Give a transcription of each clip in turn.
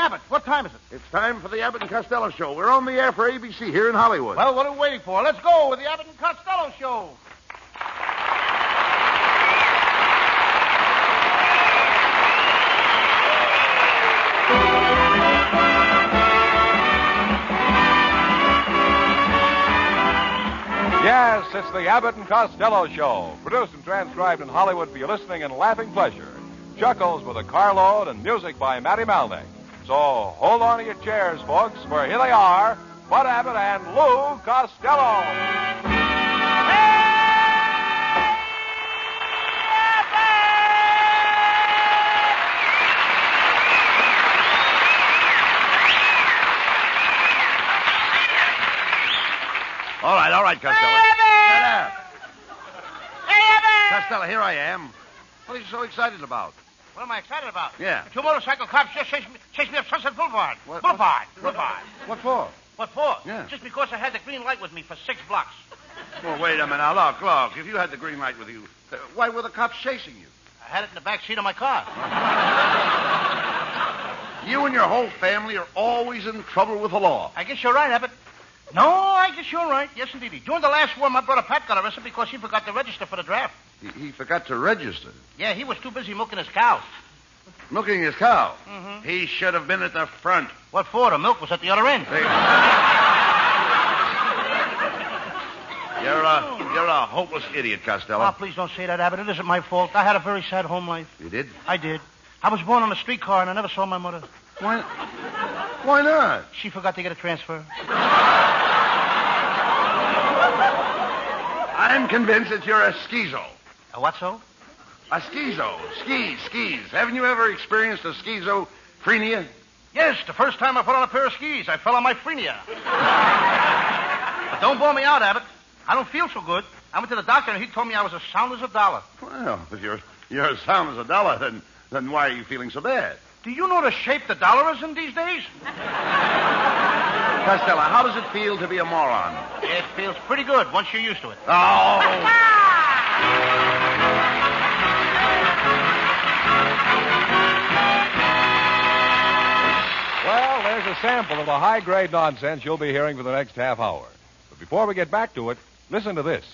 Abbott. What time is it? It's time for the Abbott and Costello Show. We're on the air for ABC here in Hollywood. Well, what are we waiting for? Let's go with the Abbott and Costello Show. Yes, it's the Abbott and Costello Show, produced and transcribed in Hollywood for your listening and laughing pleasure. Chuckles with a carload and music by Matty Malnick. So hold on to your chairs, folks, for here they are, Bud Abbott and Lou Costello. All right, Costello. Hey, Abbott! Hey, Abbott! Costello, here I am. What are you so excited about? What am I excited about? Yeah. Two motorcycle cops just chased me up Sunset Boulevard. What? Boulevard. What for? What for? Yeah. Just because I had the green light with me for 6 blocks. Well, wait a minute. Now, look. If you had the green light with you, why were the cops chasing you? I had it in the back seat of my car. You and your whole family are always in trouble with the law. I guess you're right, Abbott. No, I guess you're right. Yes, indeed. During the last war, my brother Pat got arrested because he forgot to register for the draft. He forgot to register. Yeah, he was too busy milking his cows. Milking his cow. Mm-hmm. He should have been at the front. What for? The milk was at the other end. You're a hopeless idiot, Costello. Oh, please don't say that, Abbott. It isn't my fault. I had a very sad home life. You did? I did. I was born on a streetcar, and I never saw my mother. Why not? She forgot to get a transfer. I'm convinced that you're a schizo. A what, so? A schizo. Skis. Haven't you ever experienced a schizophrenia? Yes, the first time I put on a pair of skis, I fell on my frenia. But don't bore me out, Abbott. I don't feel so good. I went to the doctor, and he told me I was as sound as a dollar. Well, if you're as sound as a dollar, then why are you feeling so bad? Do you know the shape the dollar is in these days? Costello, how does it feel to be a moron? It feels pretty good once you're used to it. Oh! Well, there's a sample of the high-grade nonsense you'll be hearing for the next half hour. But before we get back to it, listen to this.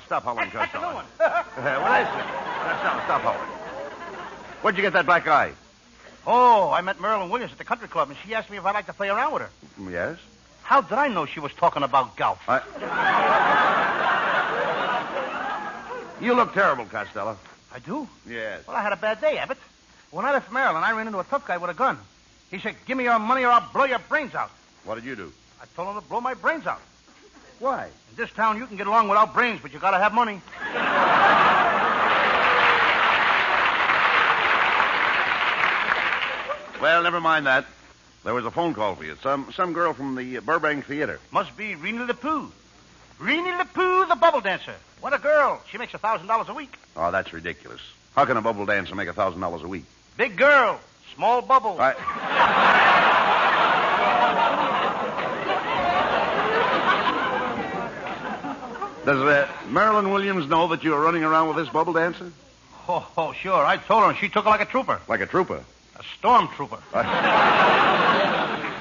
Stop howling, Costello. What is it? Stop howling. Where'd you get that black eye? Oh, I met Marilyn Williams at the country club, and she asked me if I'd like to play around with her. Yes? How did I know she was talking about golf? You look terrible, Costello. I do? Yes. Well, I had a bad day, Abbott. When I left Maryland, I ran into a tough guy with a gun. He said, "Give me your money or I'll blow your brains out." What did you do? I told him to blow my brains out. Why? In this town, you can get along without brains, but you gotta have money. Well, never mind that. There was a phone call for you. Some girl from the Burbank Theater. Must be Reenie the Pooh. Reenie the Pooh, the bubble dancer. What a girl. She makes $1,000 a week. Oh, that's ridiculous. How can a bubble dancer make $1,000 a week? Big girl. Small bubble. Does Marilyn Williams know that you're running around with this bubble dancer? Oh, sure. I told her, and she took it like a trooper. Like a trooper? A storm trooper.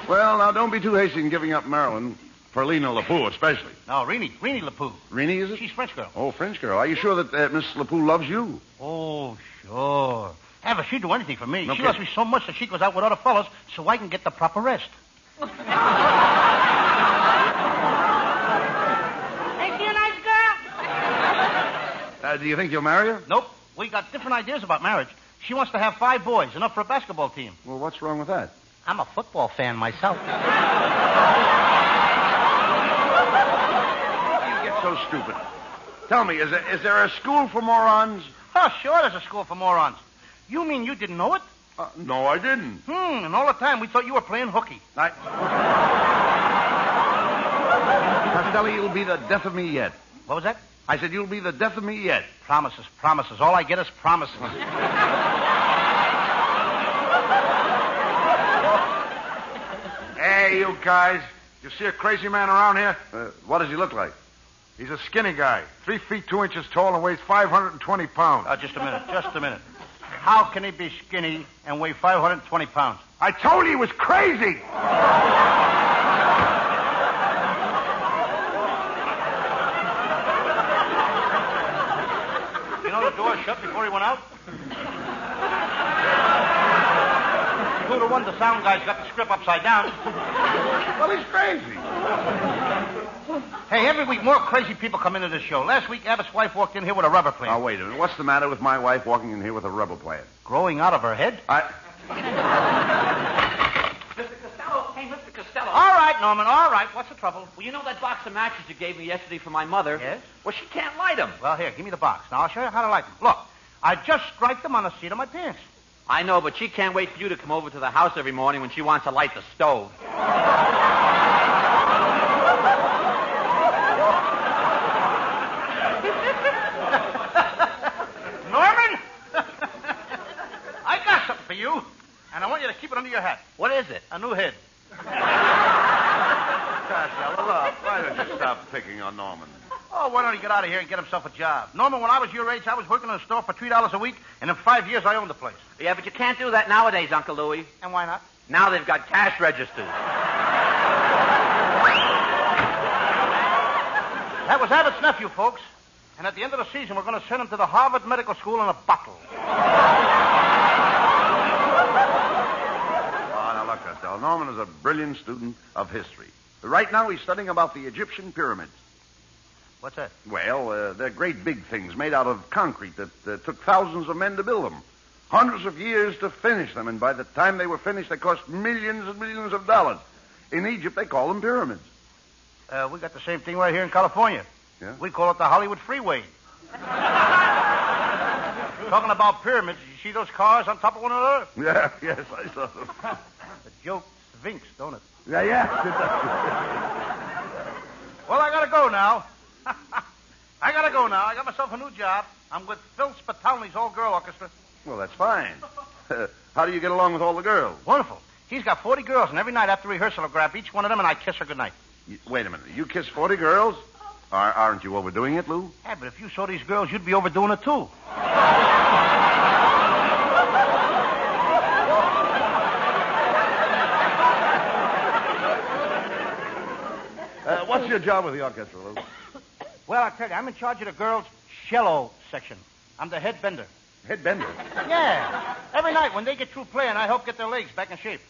Well, now, don't be too hasty in giving up Marilyn for Lena LaPoo, especially. No, Renee LaPoo. Renee, is it? She's French girl. Oh, French girl. Are you sure that Miss LaPoo loves you? Oh, sure. Ever, she'd do anything for me. No She kidding. loves me so much that she goes out with other fellas so I can get the proper rest. Ain't she a nice girl? Do you think you'll marry her? Nope. We got different ideas about marriage. She wants to have 5 boys, enough for a basketball team. Well, what's wrong with that? I'm a football fan myself. You get so stupid. Tell me, is there a school for morons? Oh, sure there's a school for morons. You mean you didn't know it? No, I didn't. And all the time we thought you were playing hooky. Costello, you'll be the death of me yet. What was that? I said you'll be the death of me yet. Promises. All I get is promises. Hey, you guys. You see a crazy man around here? What does he look like? He's a skinny guy. 3 feet 2 inches tall and weighs 520 pounds. Just a minute. How can he be skinny and weigh 520 pounds? I told you he was crazy. You know the door shut before he went out? 2 to 1, the sound guy's got the script upside down. Well, he's crazy. Hey, every week more crazy people come into this show. Last week, Abbott's wife walked in here with a rubber plant. Now, wait a minute. What's the matter with my wife walking in here with a rubber plant? Growing out of her head? Mr. Costello. Hey, Mr. Costello. All right, Norman, all right. What's the trouble? Well, you know that box of matches you gave me yesterday for my mother? Yes? Well, she can't light them. Well, here, give me the box. Now, I'll show you how to light them. Look, I just strike them on the seat of my pants. I know, but she can't wait for you to come over to the house every morning when she wants to light the stove. Norman? I got something for you, and I want you to keep it under your hat. What is it? A new head. Costello, look, why don't you stop picking on Norman? Oh, why don't he get out of here and get himself a job? Norman, when I was your age, I was working in a store for $3 a week, and in 5 years, I owned the place. Yeah, but you can't do that nowadays, Uncle Louie. And why not? Now they've got cash registers. That was Abbott's nephew, folks. And at the end of the season, we're going to send him to the Harvard Medical School in a bottle. Oh, now look, Costello. Norman is a brilliant student of history. Right now, he's studying about the Egyptian pyramids. What's that? Well, they're great big things made out of concrete that took thousands of men to build them. Hundreds of years to finish them, and by the time they were finished, they cost millions and millions of dollars. In Egypt, they call them pyramids. We got the same thing right here in California. Yeah? We call it the Hollywood Freeway. Talking about pyramids, you see those cars on top of one another? Yeah, yes, I saw them. The joke stinks, don't it? Yeah. Well, I gotta go now. I got myself a new job. I'm with Phil Spitalny's all-girl orchestra. Well, that's fine. How do you get along with all the girls? Wonderful. He's got 40 girls, and every night after rehearsal, I'll grab each one of them and I kiss her goodnight. Wait a minute. You kiss 40 girls? Aren't you overdoing it, Lou? Yeah, but if you saw these girls, you'd be overdoing it, too. What's your job with the orchestra, Lou? Well, I'll tell you, I'm in charge of the girls' cello section. I'm the head bender. Head bender. Yeah. Every night when they get through playing, I help get their legs back in shape.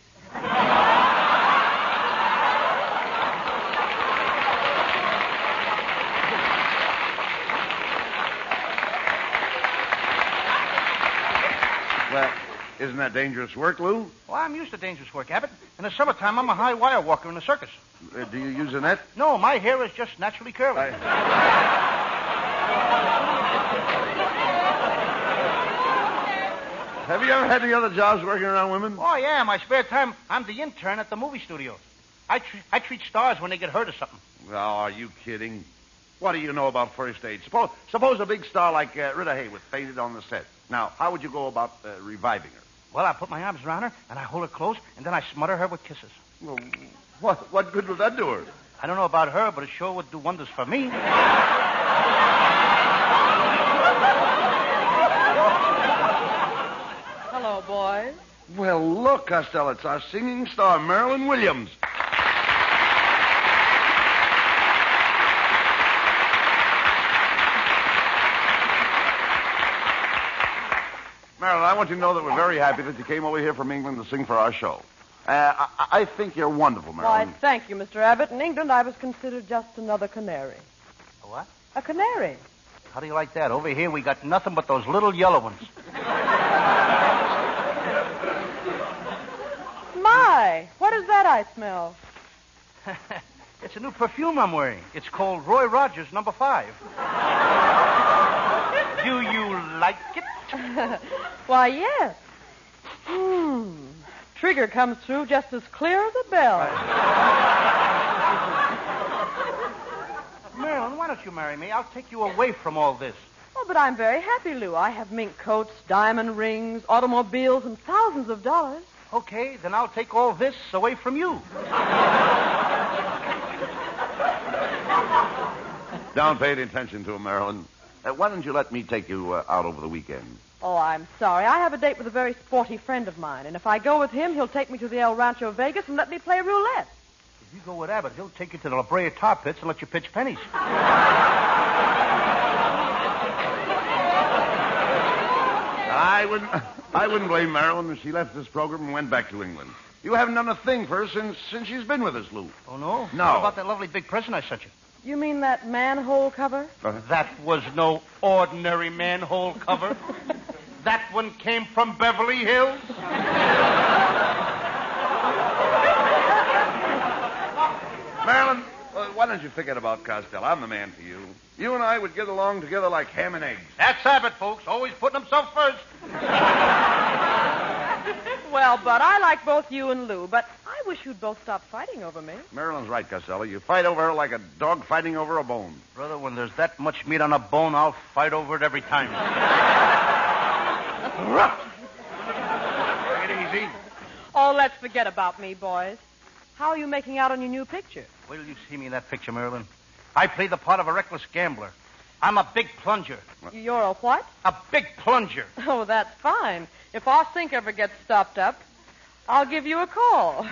Well, isn't that dangerous work, Lou? Well, I'm used to dangerous work, Abbott. In the summertime, I'm a high wire walker in the circus. Do you use a net? No, my hair is just naturally curly. Have you ever had any other jobs working around women? Oh, yeah. In my spare time, I'm the intern at the movie studio. I treat stars when they get hurt or something. Oh, are you kidding? What do you know about first aid? Suppose a big star like Rita Hayworth fainted on the set. Now, how would you go about reviving her? Well, I put my arms around her, and I hold her close, and then I smother her with kisses. Well, what good would that do her? I don't know about her, but it sure would do wonders for me. Hello, boys. Well, look, Costello, it's our singing star, Marilyn Williams. Marilyn, I want you to know that we're very happy that you came over here from England to sing for our show. I think you're wonderful, Marilyn. Why, thank you, Mr. Abbott. In England, I was considered just another canary. A what? A canary. How do you like that? Over here, we got nothing but those little yellow ones. My, what is that I smell? It's a new perfume I'm wearing. It's called Roy Rogers No. 5. Do you like it? Why, yes. Trigger comes through just as clear as a bell. Marilyn, why don't you marry me? I'll take you away from all this. Oh, but I'm very happy, Lou. I have mink coats, diamond rings, automobiles, and thousands of dollars. Okay, then I'll take all this away from you. Don't pay any attention to him, Marilyn. Why don't you let me take you out over the weekend? Oh, I'm sorry. I have a date with a very sporty friend of mine, and if I go with him, he'll take me to the El Rancho Vegas and let me play roulette. If you go with Abbott, he'll take you to the La Brea Tar Pits and let you pitch pennies. I wouldn't blame Marilyn if she left this program and went back to England. You haven't done a thing for her since she's been with us, Lou. Oh, no? No. What about that lovely big present I sent you? You mean that manhole cover? That was no ordinary manhole cover. That one came from Beverly Hills. Marilyn, why don't you forget about Costello? I'm the man for you. You and I would get along together like ham and eggs. That's Abbott, folks. Always putting himself first. Well, Bud, I like both you and Lou, but I wish you'd both stop fighting over me. Marilyn's right, Costello. You fight over her like a dog fighting over a bone. Brother, when there's that much meat on a bone, I'll fight over it every time. Take it easy. Oh, let's forget about me, boys. How are you making out on your new picture? Wait till you see me in that picture, Marilyn. I play the part of a reckless gambler. I'm a big plunger. You're a what? A big plunger. Oh, that's fine. If our sink ever gets stopped up, I'll give you a call.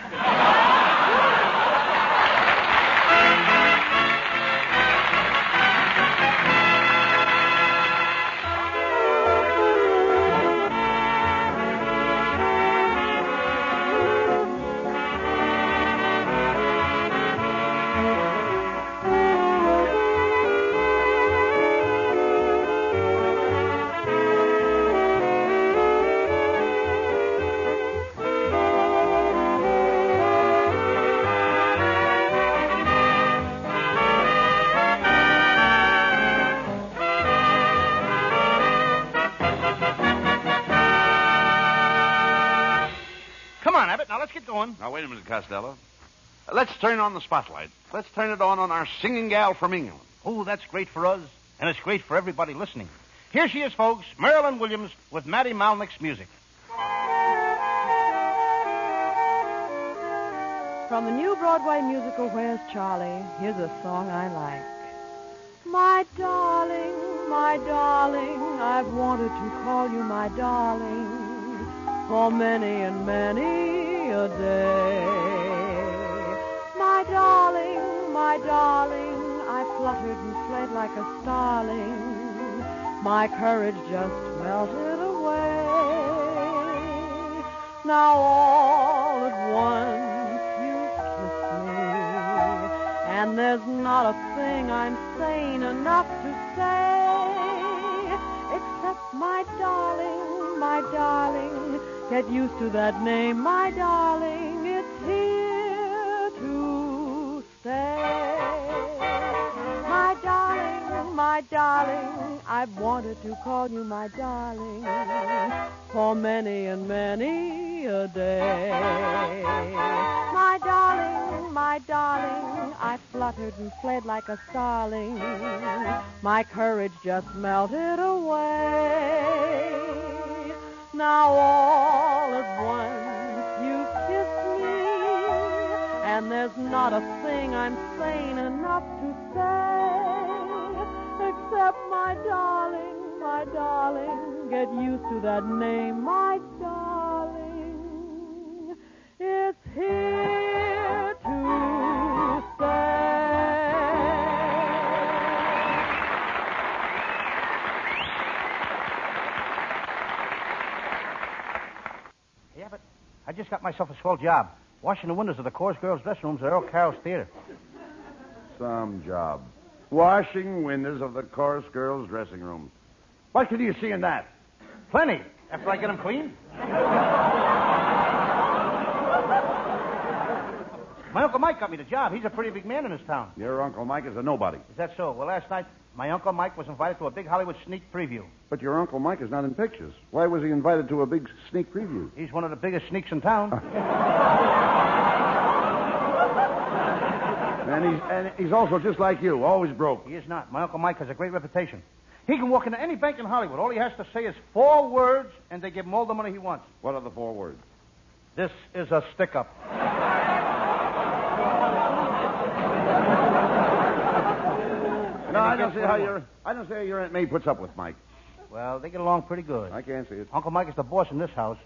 Now, let's get going. Now, wait a minute, Costello. Let's turn on the spotlight. Let's turn it on our singing gal from England. Oh, that's great for us, and it's great for everybody listening. Here she is, folks, Marilyn Williams with Matty Malnick's music. From the new Broadway musical, Where's Charlie? Here's a song I like. My darling, I've wanted to call you my darling for many and many a day. My darling, I fluttered and fled like a starling. My courage just melted away. Now all at once you kiss me, and there's not a thing I'm sane enough to say, except my darling, get used to that name, my darling, it's here to stay. My darling, I've wanted to call you my darling for many and many a day. My darling, I fluttered and fled like a starling. My courage just melted away. Now all at once you kiss me, and there's not a thing I'm sane enough to say, except my darling, get used to that name, my darling. Abbott, I just got myself a swell job. Washing the windows of the chorus girls' dressing rooms at Earl Carroll's theater. Some job. Washing windows of the chorus girls' dressing room. What can you see in that? Plenty. After I get them clean. My Uncle Mike got me the job. He's a pretty big man in this town. Your Uncle Mike is a nobody. Is that so? Well, last night, my Uncle Mike was invited to a big Hollywood sneak preview. But your Uncle Mike is not in pictures. Why was he invited to a big sneak preview? He's one of the biggest sneaks in town. And he's also just like you, always broke. He is not. My Uncle Mike has a great reputation. He can walk into any bank in Hollywood. All he has to say is 4 words, and they give him all the money he wants. What are the 4 words? This is a stick-up. No, I don't see how your Aunt May puts up with Mike. Well, they get along pretty good. I can't see it. Uncle Mike is the boss in this house.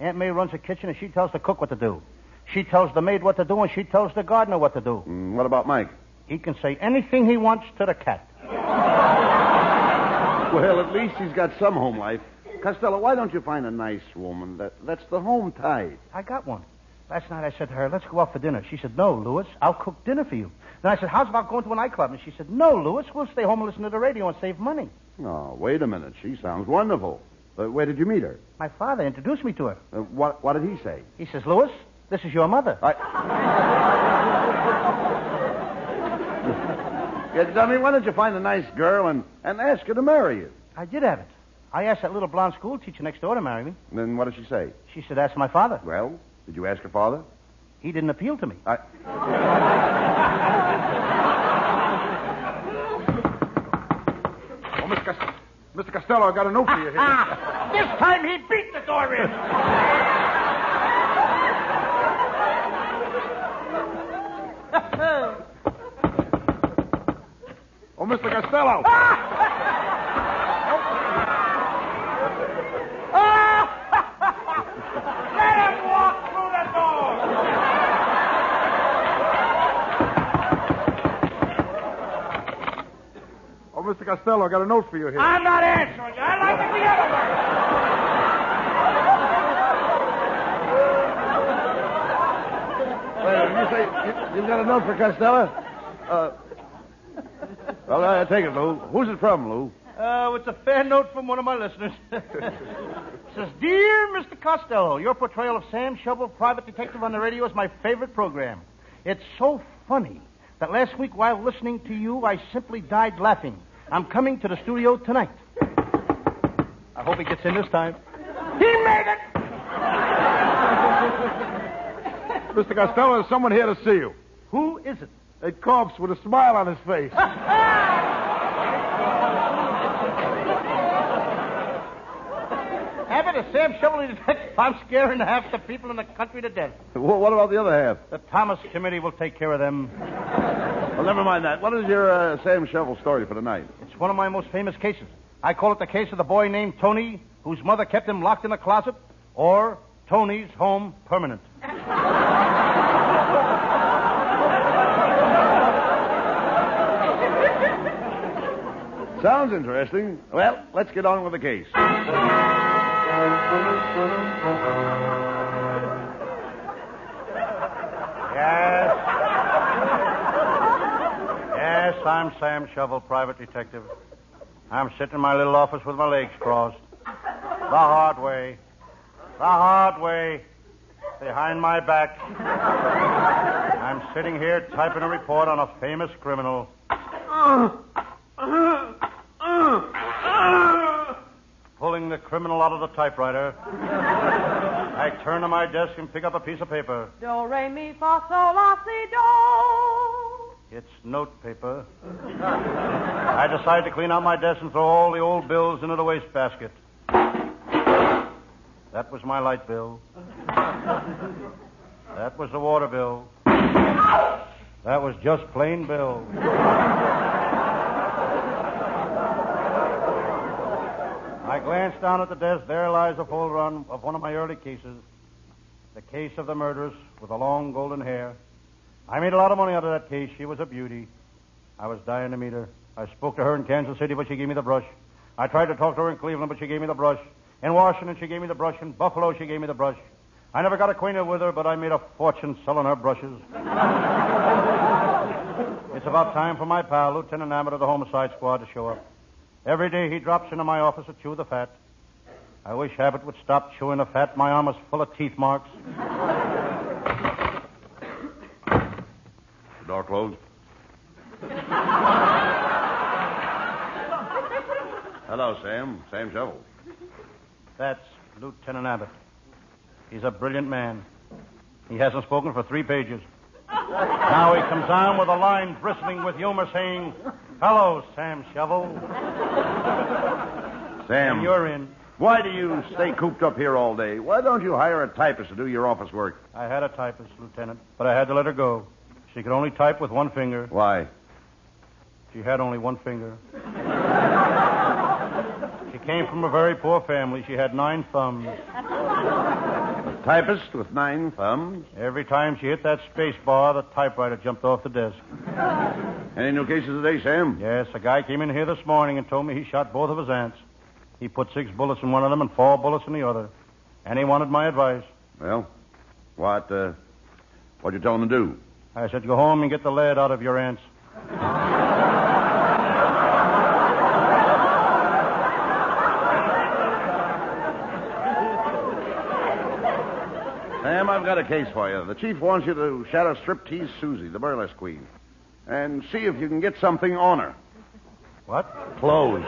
Aunt May runs the kitchen, and she tells the cook what to do. She tells the maid what to do, and she tells the gardener what to do. What about Mike? He can say anything he wants to the cat. Well, at least he's got some home life. Costello, why don't you find a nice woman that's the home type? I got one. Last night I said to her, let's go out for dinner. She said, no, Louis, I'll cook dinner for you. Then I said, how's about going to a nightclub? And she said, no, Louis, we'll stay home and listen to the radio and save money. Oh, wait a minute. She sounds wonderful. Where did you meet her? My father introduced me to her. What did he say? He says, Louis, this is your mother. Yeah, dummy, why don't you find a nice girl and ask her to marry you? I did have it. I asked that little blonde school teacher next door to marry me. Then what did she say? She said, ask my father. Well, did you ask her father? He didn't appeal to me. Oh, Mr. Costello, I got a note for you here. This time he beat the door in. Oh, Mr. Costello. Let him walk through the door. Oh, Mr. Costello, I got a note for you here. I'm not answering you. I like it the other way. Wait, you say you've got a note for Costello? Well, I take it, Lou. Who's it from, Lou? It's a fair note from one of my listeners. It says, Dear Mr. Costello, your portrayal of Sam Shovel, private detective on the radio, is my favorite program. It's so funny that last week while listening to you, I simply died laughing. I'm coming to the studio tonight. I hope he gets in this time. He made it! Mr. Costello, there's someone here to see you. Who is it? A corpse with a smile on his face. Abbott, a Sam Shovel detective. I'm scaring half the people in the country to death. What about the other half? The Thomas Committee will take care of them. Well, never mind that. What is your Sam Shovel story for tonight? It's one of my most famous cases. I call it the case of the boy named Tony, whose mother kept him locked in a closet, or Tony's home permanent. Sounds interesting. Well, let's get on with the case. Yes, I'm Sam Shovel, private detective. I'm sitting in my little office with my legs crossed. The hard way. Behind my back. I'm sitting here typing a report on a famous criminal. Pulling the criminal out of the typewriter. I turn to my desk and pick up a piece of paper. Do, re, mi, fa, sol, la, si, do. It's note paper. I decide to clean out my desk and throw all the old bills into the wastebasket. That was my light bill. That was the water bill. That was just plain bill. I glanced down at the desk. There lies a full run of one of my early cases. The case of the murderess with the long golden hair. I made a lot of money out of that case. She was a beauty. I was dying to meet her. I spoke to her in Kansas City, but she gave me the brush. I tried to talk to her in Cleveland, but she gave me the brush. In Washington, she gave me the brush. In Buffalo, she gave me the brush. I never got acquainted with her, but I made a fortune selling her brushes. It's about time for my pal, Lieutenant Abbott of the Homicide Squad, to show up. Every day he drops into my office to chew the fat. I wish Abbott would stop chewing the fat. My arm is full of teeth marks. The door closed. Hello, Sam. Sam Shovel. That's Lieutenant Abbott. He's a brilliant man. He hasn't spoken for 3 pages. Now he comes on with a line bristling with humor saying, "Hello, Sam Shovel." Sam. And you're in. Why do you stay cooped up here all day? Why don't you hire a typist to do your office work? I had a typist, Lieutenant, but I had to let her go. She could only type with one finger. Why? She had only one finger. She came from a very poor family. She had 9 thumbs. Typist with 9 thumbs? Every time she hit that space bar, the typewriter jumped off the desk. Any new cases today, Sam? Yes, a guy came in here this morning and told me he shot both of his aunts. He put 6 bullets in one of them and 4 bullets in the other. And he wanted my advice. Well, what'd you tell him to do? I said, go home and get the lead out of your aunts. Sam, I've got a case for you. The chief wants you to shadow Striptease Susie, the burlesque queen, and see if you can get something on her. What? Clothes.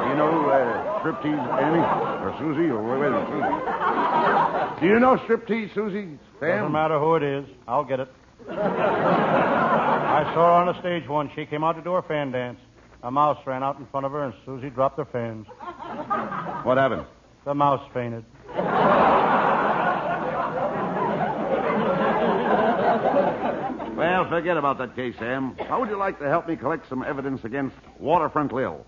You know Striptease Annie? Or Susie? Or wait a minute, Susie. Do you know Striptease Susie, Sam? Doesn't matter who it is. I'll get it. I saw her on the stage once. She came out to do her fan dance. A mouse ran out in front of her, and Susie dropped her fans. What happened? The mouse fainted. Well, forget about that case, Sam. How would you like to help me collect some evidence against Waterfront Lil?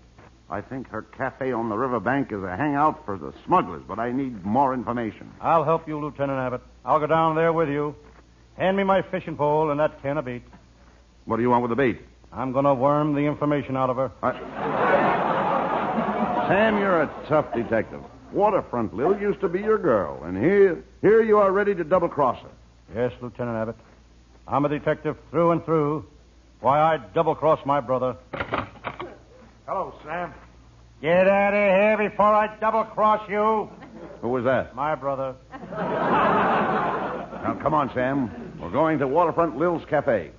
I think her cafe on the riverbank is a hangout for the smugglers, but I need more information. I'll help you, Lieutenant Abbott. I'll go down there with you. Hand me my fishing pole and that can of bait. What do you want with the bait? I'm going to worm the information out of her. Sam, you're a tough detective. Waterfront Lil used to be your girl, and here you are ready to double-cross her. Yes, Lieutenant Abbott. I'm a detective through and through. Why, I'd double-cross my brother. Hello, Sam. Get out of here before I double-cross you. Who was that? My brother. Now, come on, Sam. We're going to Waterfront Lil's Cafe.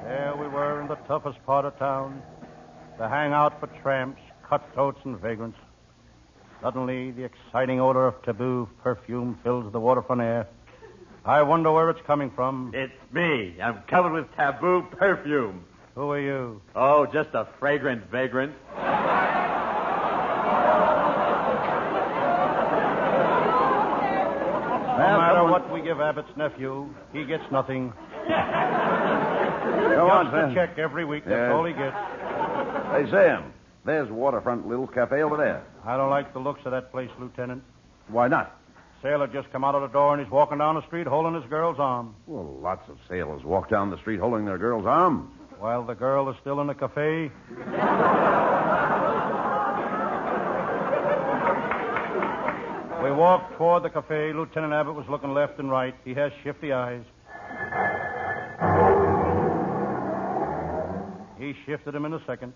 There we were in the toughest part of town. The hangout for tramps, cutthroats, and vagrants. Suddenly, the exciting odor of taboo perfume fills the waterfront air. I wonder where it's coming from. It's me. I'm covered with taboo perfume. Who are you? Oh, just a fragrant vagrant. No matter what we give Abbott's nephew, he gets nothing. Go on, Just a Sam. check every week. That's all he gets. Hey, Sam, there's Waterfront Lil's Cafe over there. I don't like the looks of that place, Lieutenant. Why not? Sailor just come out of the door and he's walking down the street holding his girl's arm. Well, lots of sailors walk down the street holding their girl's arm. While the girl is still in the cafe. We walked toward the cafe. Lieutenant Abbott was looking left and right. He has shifty eyes. He shifted him in a second.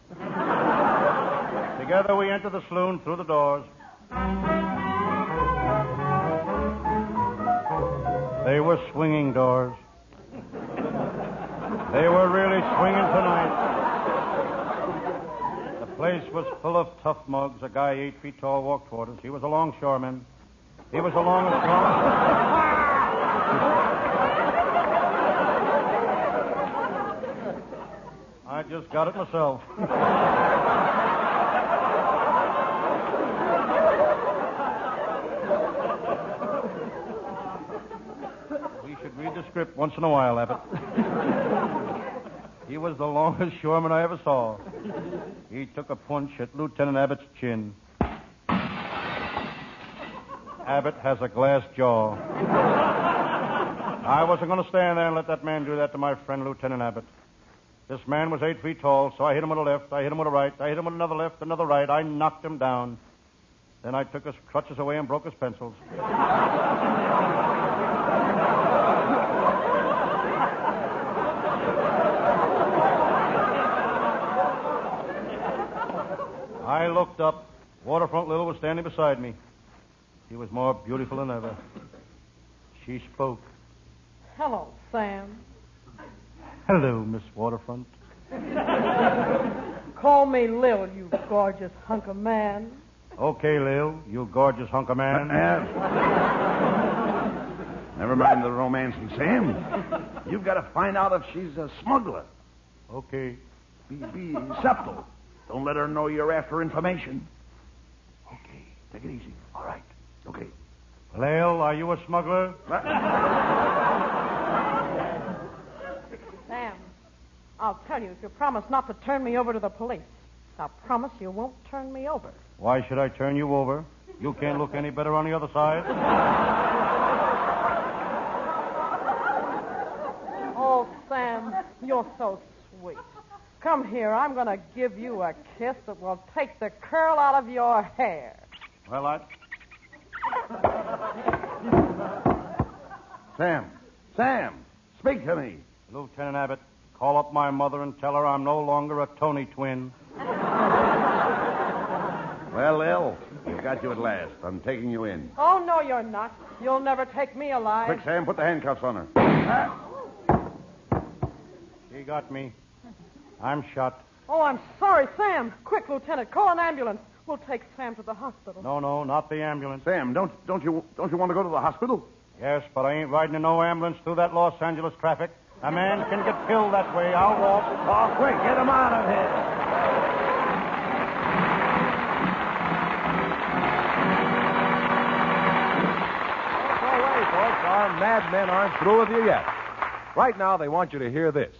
Together we entered the saloon through the doors. They were swinging doors. They were really swinging tonight. The place was full of tough mugs. A guy 8 feet tall walked toward us. He was a longshoreman. He was the longest I just got it myself. We should read the script once in a while, Abbott. He was the longest shoreman I ever saw. He took a punch at Lieutenant Abbott's chin. Abbott has a glass jaw. I wasn't going to stand there and let that man do that to my friend Lieutenant Abbott. This man was 8 feet tall, so I hit him with a left, I hit him with a right, I hit him with another left, another right. I knocked him down. Then I took his crutches away and broke his pencils. I looked up. Waterfront Lil was standing beside me. She was more beautiful than ever. She spoke. Hello, Sam. Hello, Miss Waterfront. Call me Lil, you gorgeous hunk of man. Okay, Lil, you gorgeous hunk of man. Never mind the romancing, Sam. You've got to find out if she's a smuggler. Okay. Be subtle. Don't let her know you're after information. Okay, take it easy. All right. Okay. Lil, are you a smuggler? Sam, I'll tell you if you promise not to turn me over to the police. Now, promise you won't turn me over. Why should I turn you over? You can't look any better on the other side. Oh, Sam, you're so sweet. Come here. I'm going to give you a kiss that will take the curl out of your hair. Well, Sam, speak to me. Lieutenant Abbott, call up my mother and tell her I'm no longer a Tony twin. Well, Lil, we've got you at last. I'm taking you in. Oh, no, you're not. You'll never take me alive. Quick, Sam, put the handcuffs on her. She got me. I'm shot. Oh, I'm sorry, Sam. Quick, Lieutenant, call an ambulance. We'll take Sam to the hospital. No, not the ambulance. Sam, don't you want to go to the hospital? Yes, but I ain't riding in no ambulance through that Los Angeles traffic. A man can get killed that way. I'll walk. Oh, quick, get him out of here. Don't worry, folks. Our madmen aren't through with you yet. Right now, they want you to hear this.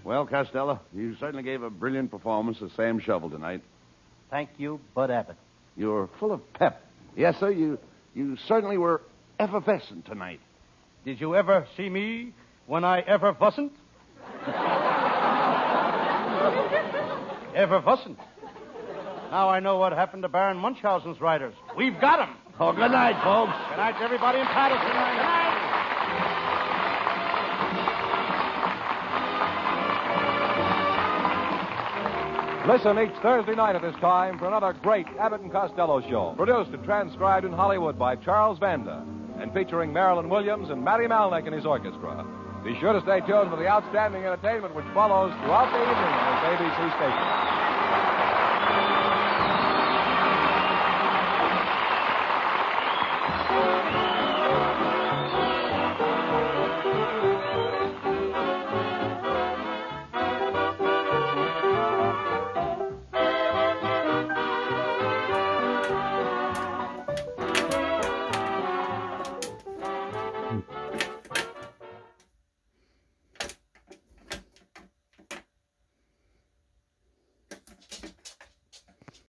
Well, Costello, you certainly gave a brilliant performance as Sam Shovel tonight. Thank you, Bud Abbott. You're full of pep. Yes, sir, you certainly were effervescent tonight. Did you ever see me when I ever wasn't? Ever wasn't. Now I know what happened to Baron Munchausen's riders. We've got them. Oh, good night, folks. Good night to everybody in Patterson. Good night. Listen each Thursday night at this time for another great Abbott and Costello show, produced and transcribed in Hollywood by Charles Vanda, and featuring Marilyn Williams and Matty Malnick and his orchestra. Be sure to stay tuned for the outstanding entertainment which follows throughout the evening on this ABC station.